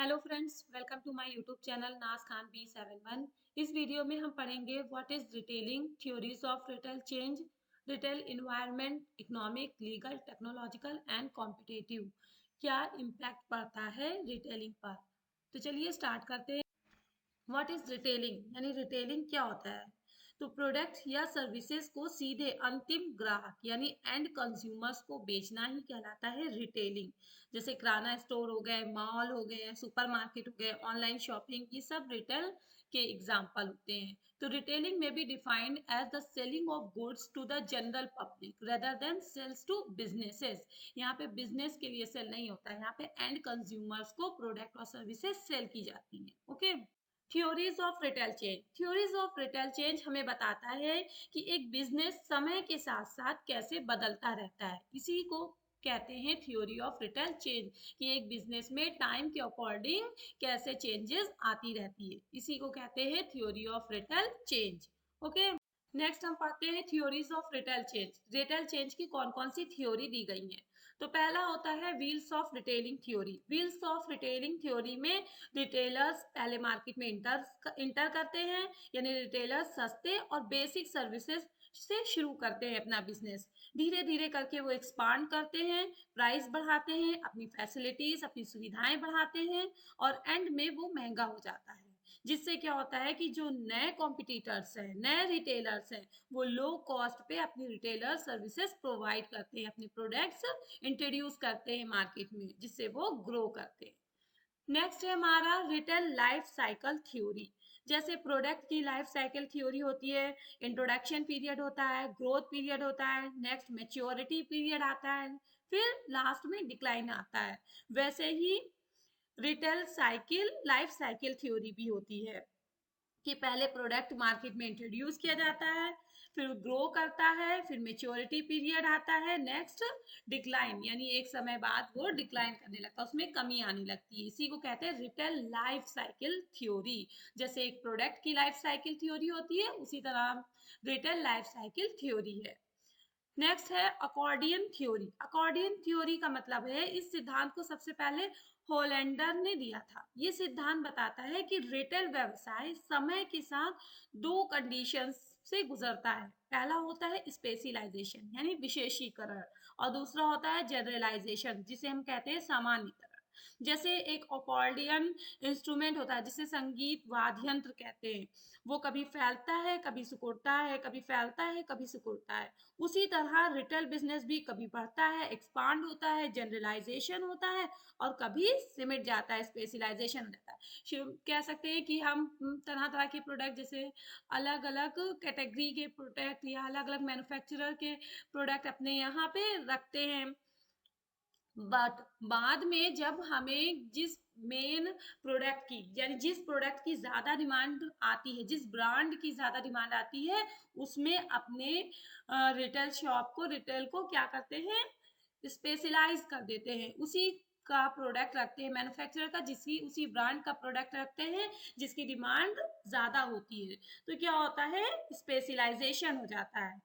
Hello friends, welcome to my YouTube channel Naaz Khan B71। इस video में हम पढ़ेंगे what is retailing, theories of retail change, retail environment, economic, legal, technological and competitive. क्या impact पड़ता है retailing पर। तो चलिए स्टार्ट करते हैं। व्हाट इज रिटेलिंग यानी रिटेलिंग क्या होता है। तो प्रोडक्ट या सर्विसेज को सीधे अंतिम ग्राहक यानी एंड कंज्यूमर्स को बेचना ही कहलाता है रिटेलिंग। जैसे किराना स्टोर हो गए, मॉल हो गए, सुपरमार्केट हो गए, ऑनलाइन शॉपिंग, ये सब रिटेल के एग्जाम्पल होते हैं। तो रिटेलिंग में be defined as the selling of goods to the general public rather than sales to businesses. यहाँ पे बिजनेस के लिए सेल नहीं होता है, यहाँ पे एंड कंज्यूमर्स को प्रोडक्ट और सर्विसेज सेल की जाती हैं। Okay. Theories of retail change. Theories of retail change हमें बताता है कि एक बिजनेस समय के साथ साथ कैसे बदलता रहता है। इसी को कहते हैं थ्योरी ऑफ रिटेल चेंज, कि एक बिजनेस में टाइम के अकॉर्डिंग कैसे चेंजेस आती रहती है। इसी को कहते हैं theory of retail change. Okay. Next हम पढ़ते हैं theories of retail change. Retail change की कौन कौन सी थ्योरी दी गई है। तो पहला होता है wheels of retailing theory. Wheels of retailing theory में रिटेलर्स पहले मार्केट में इंटर करते हैं, यानी रिटेलर्स सस्ते और बेसिक सर्विसेज से शुरू करते हैं अपना बिजनेस। धीरे धीरे करके वो एक्सपांड करते हैं, प्राइस बढ़ाते हैं, अपनी फैसिलिटीज, अपनी सुविधाएं बढ़ाते हैं, और एंड में वो महंगा हो जाता है। जिससे क्या होता है कि जो नए कॉम्पिटिटर्स हैं, नए रिटेलर्स हैं, वो लो कॉस्ट पे अपनी रिटेलर सर्विसेज प्रोवाइड करते हैं, अपने प्रोडक्ट्स इंट्रोड्यूस करते हैं मार्केट में, जिससे वो ग्रो करते हैं। नेक्स्ट है हमारा रिटेल लाइफ साइकिल थ्योरी। जैसे प्रोडक्ट की लाइफ साइकिल थ्योरी होती है, इंट्रोडक्शन पीरियड होता है, ग्रोथ पीरियड होता है, नेक्स्ट मैच्योरिटी पीरियड आता है, फिर लास्ट में डिक्लाइन आता है। वैसे ही retail cycle life cycle theory भी होती है कि पहले प्रोडक्ट मार्केट में इंट्रोड्यूस किया जाता है, फिर ग्रो करता है, फिर मेच्योरिटी पीरियड आता है, नेक्स्ट डिक्लाइन, यानी एक समय बाद वो डिक्लाइन करने लगता है, उसमें कमी आने लगती है। इसी को कहते हैं रिटेल लाइफ साइकिल थ्योरी। जैसे एक प्रोडक्ट की लाइफ साइकिल थ्योरी होती है, उसी तरह रिटेल लाइफ साइकिल थ्योरी है। नेक्स्ट है अकॉर्डियन थ्योरी। अकॉर्डियन थ्योरी का मतलब है, इस सिद्धांत को सबसे पहले होलैंडर ने दिया था। ये सिद्धांत बताता है कि रिटेल व्यवसाय समय के साथ दो कंडीशंस से गुजरता है। पहला होता है स्पेशलाइजेशन यानी विशेषीकरण, और दूसरा होता है जनरलाइजेशन, जिसे हम कहते हैं सामान्यीकरण। जैसे एक अकॉर्डियन इंस्ट्रूमेंट होता है, जिसे संगीत वाद्य यंत्र कहते हैं, वो कभी फैलता है, कभी सिकुड़ता है, कभी फैलता है, कभी सिकुड़ता है। उसी तरह रिटेल बिजनेस भी कभी बढ़ता है, एक्सपांड होता है, जनरलाइजेशन होता है, और कभी सिमट जाता है, स्पेशलाइजेशन हो जाता है। कह सकते हैं कि हम तरह तरह के प्रोडक्ट, जैसे अलग अलग कैटेगरी के प्रोडक्ट या अलग अलग मैन्युफैक्चरर के प्रोडक्ट अपने यहाँ पे रखते हैं, बट बाद में जब हमें जिस मेन प्रोडक्ट की, यानी जिस प्रोडक्ट की ज्यादा डिमांड आती है, जिस ब्रांड की ज्यादा डिमांड आती है, उसमें अपने रिटेल शॉप को, रिटेल को क्या करते हैं, स्पेशलाइज कर देते हैं, उसी का प्रोडक्ट रखते हैं मैन्युफैक्चरर का, जिसकी उसी ब्रांड का प्रोडक्ट रखते हैं जिसकी डिमांड ज्यादा होती है। तो क्या होता है, स्पेशलाइजेशन हो जाता है।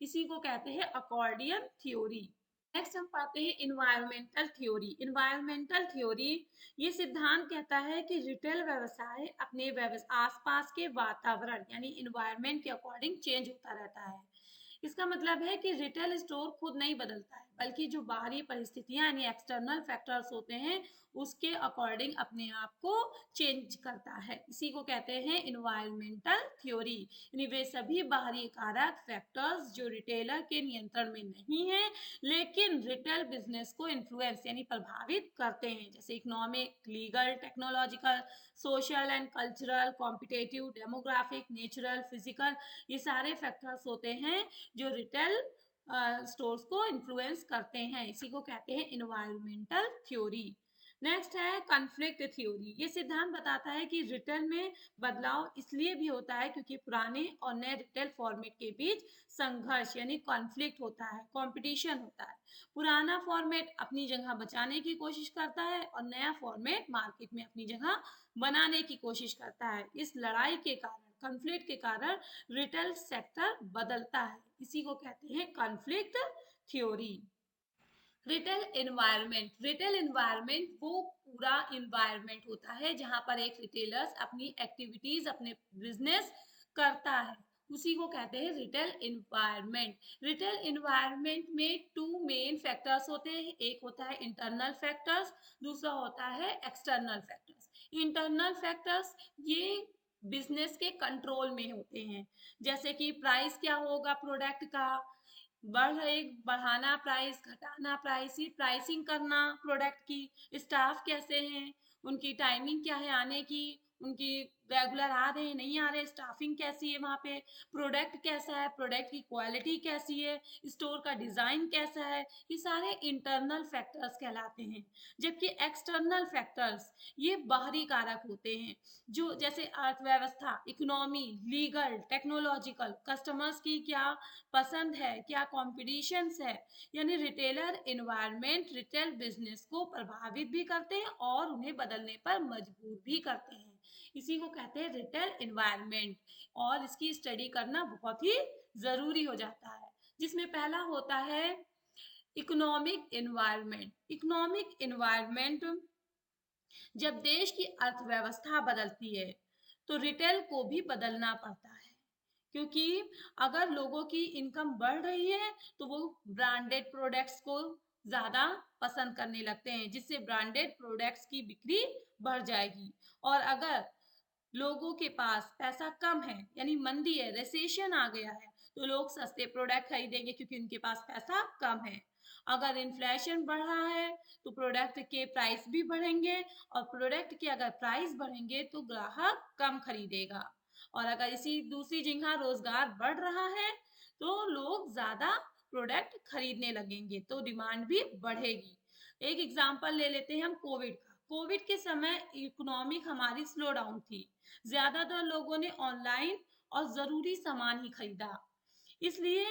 इसी को कहते हैं अकॉर्डियन थ्योरी। नेक्स्ट हम पाते हैं इन्वायरमेंटल थ्योरी। इन्वायरमेंटल थ्योरी, ये सिद्धांत कहता है कि रिटेल व्यवसाय अपने आसपास के वातावरण यानी इन्वायरमेंट के अकॉर्डिंग चेंज होता रहता है। इसका मतलब है कि रिटेल स्टोर खुद नहीं बदलता है, बल्कि जो बाहरी परिस्थितियां यानी एक्सटर्नल फैक्टर्स होते हैं, उसके अकॉर्डिंग अपने आप को चेंज करता है। इसी को कहते हैं इन्वायरमेंटल थ्योरी। यानी वे सभी बाहरी कारक फैक्टर्स जो रिटेलर के नियंत्रण में नहीं है, लेकिन रिटेल बिजनेस को इन्फ्लुएंस यानी प्रभावित करते हैं, जैसे economic, legal, technological, social and cultural, competitive, demographic, natural, physical, ये सारे फैक्टर्स होते हैं जो रिटेल स्टोर्स को इन्फ्लुएंस करते हैं। इसी को कहते हैं इन्वायरमेंटल थ्योरी। नेक्स्ट है कॉन्फ्लिक्ट थ्योरी। ये सिद्धांत बताता है कि रिटेल में बदलाव इसलिए भी होता है क्योंकि पुराने और नए रिटेल फॉर्मेट के बीच संघर्ष यानी कॉन्फ्लिक्ट होता है, कंपटीशन होता है। पुराना फॉर्मेट अपनी जगह बचाने की कोशिश करता है, और नया फॉर्मेट मार्केट में अपनी जगह बनाने की कोशिश करता है। इस लड़ाई के कारण, कॉन्फ्लिक्ट के कारण रिटेल सेक्टर बदलता है। इसी को कहते हैं कॉन्फ्लिक्ट थ्योरी। रिटेल एनवायरनमेंट वो पूरा इन्वायरमेंट होता है जहां पर एक रिटेलर्स अपनी एक्टिविटीज, अपने बिजनेस करता है, उसी को कहते हैं रिटेल एनवायरनमेंट। रिटेल एनवायरनमेंट में टू मेन फैक्टर्स होते हैं, एक होता है इंटरनल फैक्टर्स, दूसरा होता है एक्सटर्नल फैक्टर्स। इंटरनल फैक्टर्स ये बिजनेस के कंट्रोल में होते हैं, जैसे कि प्राइस क्या होगा प्रोडक्ट का, बढ़ाना प्राइस, घटाना प्राइस, ये प्राइसिंग करना प्रोडक्ट की, स्टाफ कैसे हैं, उनकी टाइमिंग क्या है आने की, उनकी रेगुलर आ रहे हैं नहीं आ रहे, स्टाफिंग कैसी है वहाँ पे, प्रोडक्ट कैसा है, प्रोडक्ट की क्वालिटी कैसी है, स्टोर का डिजाइन कैसा है, ये सारे इंटरनल फैक्टर्स कहलाते हैं। जबकि एक्सटर्नल फैक्टर्स ये बाहरी कारक होते हैं, जो जैसे अर्थव्यवस्था, इकोनॉमी, लीगल, टेक्नोलॉजिकल, कस्टमर्स की क्या पसंद है, क्या कॉम्पिटिशन्स है, यानी रिटेलर एनवायरनमेंट रिटेल बिजनेस को प्रभावित भी करते हैं और उन्हें बदलने पर मजबूर भी करते हैं। इसी को कहते हैं रिटेल एनवायरनमेंट, और इसकी स्टडी करना बहुत ही जरूरी हो जाता है, जिसमें पहला होता है इकोनॉमिक एनवायरनमेंट। इकोनॉमिक एनवायरनमेंट, जब देश की अर्थव्यवस्था बदलती है तो रिटेल को भी बदलना पड़ता है, क्योंकि अगर लोगों की इनकम बढ़ रही है तो वो ब्रांडेड प्रोडक्ट्स को ज्यादा पसंद करने लगते हैं, जिससे ब्रांडेड प्रोडक्ट्स की बिक्री बढ़ जाएगी। और अगर लोगों के पास पैसा कम है, यानी मंदी है, रिसेशन आ गया है, तो लोग सस्ते प्रोडक्ट खरीदेंगे क्योंकि उनके पास पैसा कम है। अगर इन्फ्लेशन बढ़ रहा है तो प्रोडक्ट के प्राइस भी बढ़ेंगे, और प्रोडक्ट के अगर प्राइस बढ़ेंगे तो ग्राहक कम खरीदेगा। और अगर इसी दूसरी जगह रोजगार बढ़ रहा है तो लोग ज्यादा प्रोडक्ट खरीदने लगेंगे, तो डिमांड भी बढ़ेगी। एक एग्जांपल ले लेते हैं हम कोविड का। कोविड के समय इकोनॉमिक हमारी स्लो डाउन थी, ज्यादातर लोगों ने ऑनलाइन और जरूरी सामान ही खरीदा, इसलिए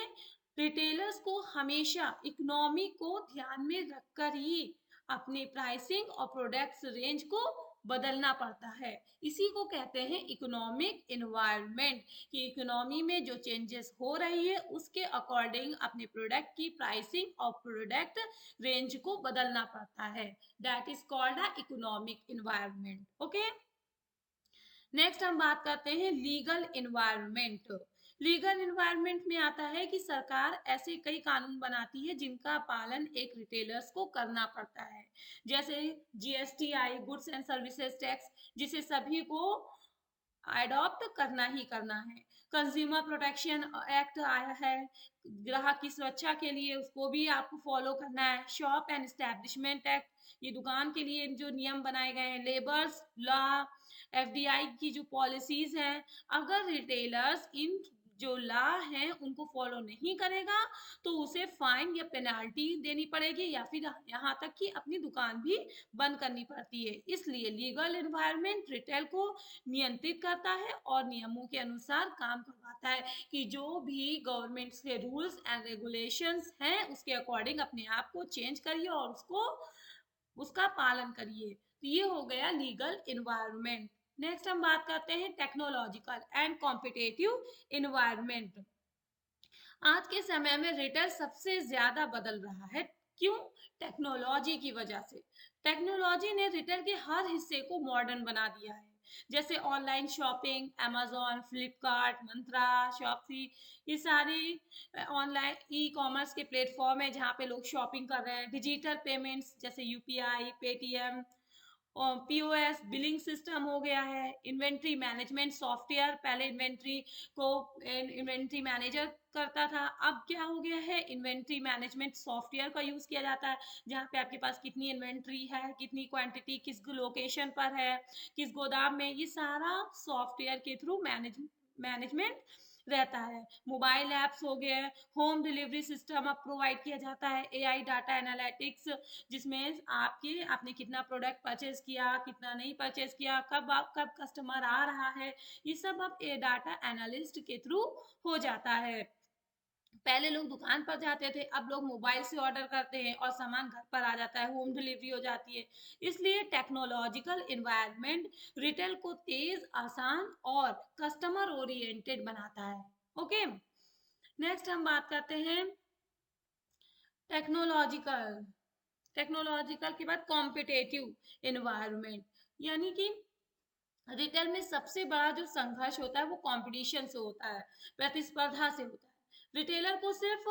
रिटेलर्स को हमेशा इकोनॉमी को ध्यान में रखकर ही अपनी प्राइसिंग और प्रोडक्ट्स रेंज को बदलना पड़ता है। इसी को कहते हैं इकोनॉमिक एनवायरनमेंट, कि इकोनॉमी में जो चेंजेस हो रही है उसके अकॉर्डिंग अपने प्रोडक्ट की प्राइसिंग और प्रोडक्ट रेंज को बदलना पड़ता है। That is called a economic environment. Okay, next हम बात करते हैं लीगल एनवायरनमेंट। लीगल एनवायरनमेंट में आता है कि सरकार ऐसे कई कानून बनाती है जिनका पालन एक रिटेलर्स को करना पड़ता है, जैसे GSTI, goods and services tax, जिसे सभी को अडॉप्ट करना ही करना है। कंज्यूमर प्रोटेक्शन एक्ट आया है, ग्राहक की सुरक्षा के लिए उसको भी आपको फॉलो करना है। शॉप एंड एस्टेब्लिशमेंट एक्ट, ये दुकान के लिए जो नियम बनाए गए हैं। लेबर्स लॉ, एफडीआई की जो पॉलिसीज हैं, अगर रिटेलर्स इन जो लॉ हैं उनको फॉलो नहीं करेगा तो उसे फाइन या पेनाल्टी देनी पड़ेगी, या फिर यहाँ तक कि अपनी दुकान भी बंद करनी पड़ती है। इसलिए लीगल एनवायरनमेंट रिटेल को नियंत्रित करता है और नियमों के अनुसार काम करवाता है, कि जो भी गवर्नमेंट के रूल्स एंड रेगुलेशंस हैं उसके अकॉर्डिंग अपने आप को चेंज करिए और उसका पालन करिए। तो ये हो गया लीगल एनवायरनमेंट। नेक्स्ट हम बात करते हैं टेक्नोलॉजिकल एंड कॉम्पिटेटिव एनवायरनमेंट। आज के समय में रिटेल सबसे ज्यादा बदल रहा है, क्यों? टेक्नोलॉजी की वजह से। टेक्नोलॉजी ने रिटेल के हर हिस्से को मॉडर्न बना दिया है, जैसे ऑनलाइन शॉपिंग, अमेजोन, फ्लिपकार्ट, मंत्रा, शॉपसी, ये सारे ऑनलाइन ई कॉमर्स के प्लेटफॉर्म है जहाँ पे लोग शॉपिंग कर रहे हैं। डिजिटल पेमेंट्स जैसे यूपीआई, पेटीएम, और पीओएस बिलिंग सिस्टम हो गया है। इन्वेंट्री मैनेजमेंट सॉफ्टवेयर, पहले इन्वेंट्री को इन्वेंट्री मैनेजर करता था, अब क्या हो गया है, इन्वेंट्री मैनेजमेंट सॉफ्टवेयर का यूज किया जाता है, जहाँ पे आपके पास कितनी इन्वेंट्री है, कितनी क्वांटिटी किस लोकेशन पर है, किस गोदाम में, ये सारा सॉफ्टवेयर के थ्रू मैनेजमेंट रहता है। मोबाइल ऐप्स हो गए, होम डिलीवरी सिस्टम अब प्रोवाइड किया जाता है। एआई डाटा एनालिटिक्स, जिसमें आपने कितना प्रोडक्ट परचेज किया, कितना नहीं परचेज किया, कब कस्टमर आ रहा है, ये सब अब डाटा एनालिस्ट के थ्रू हो जाता है। पहले लोग दुकान पर जाते थे, अब लोग मोबाइल से ऑर्डर करते हैं और सामान घर पर आ जाता है, होम डिलीवरी हो जाती है। इसलिए टेक्नोलॉजिकल एनवायरनमेंट रिटेल को तेज, आसान और कस्टमर ओरिएंटेड बनाता है। ओके, नेक्स्ट हम बात करते हैं टेक्नोलॉजिकल टेक्नोलॉजिकल के बाद कॉम्पिटेटिव एनवायरनमेंट, यानी कि रिटेल में सबसे बड़ा जो संघर्ष होता है वो कंपटीशन से होता है, प्रतिस्पर्धा से होता है। रिटेलर को सिर्फ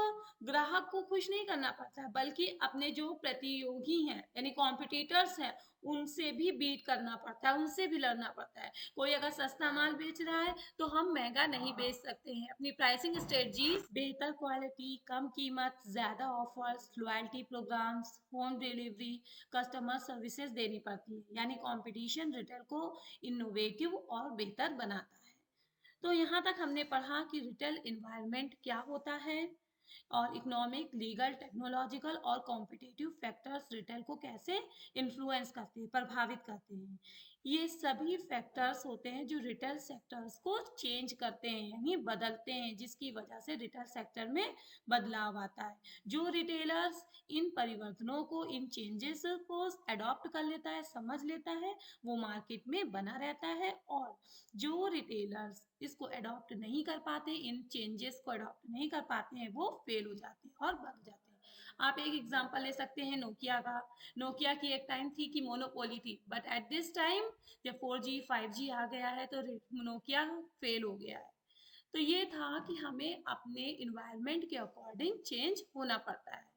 ग्राहक को खुश नहीं करना पड़ता है, बल्कि अपने जो प्रतियोगी हैं यानी कॉम्पिटिटर्स हैं उनसे भी बीट करना पड़ता है, उनसे भी लड़ना पड़ता है। कोई अगर सस्ता माल बेच रहा है तो हम महंगा नहीं बेच सकते हैं। अपनी प्राइसिंग स्ट्रेटजीज, बेहतर क्वालिटी, कम कीमत, ज्यादा offers, loyalty programs, home delivery, customer services देनी पड़ती है। यानी कंपटीशन रिटेल को इनोवेटिव और बेहतर बनाता है। तो यहाँ तक हमने पढ़ा कि रिटेल इन्वायरमेंट क्या होता है और इकोनॉमिक, लीगल, टेक्नोलॉजिकल और कॉम्पिटिटिव फैक्टर्स रिटेल को कैसे इन्फ्लुएंस करते हैं, प्रभावित करते हैं। ये सभी फैक्टर्स होते हैं जो रिटेल सेक्टर्स को चेंज करते हैं यानी बदलते हैं, जिसकी वजह से रिटेल सेक्टर में बदलाव आता है। जो रिटेलर्स इन परिवर्तनों को, इन चेंजेस को अडॉप्ट कर लेता है, समझ लेता है, वो मार्केट में बना रहता है। और जो रिटेलर्स इसको अडॉप्ट नहीं कर पाते, इन चेंजेस को अडॉप्ट नहीं कर पाते हैं, वो फेल हो जाते हैं और बन जाते हैं। आप एक एग्जांपल ले सकते हैं नोकिया का। नोकिया की एक टाइम थी कि मोनोपोली थी, बट एट दिस टाइम जब 4G 5G आ गया है तो नोकिया फेल हो गया है। तो ये था कि हमें अपने इन्वायरमेंट के अकॉर्डिंग चेंज होना पड़ता है।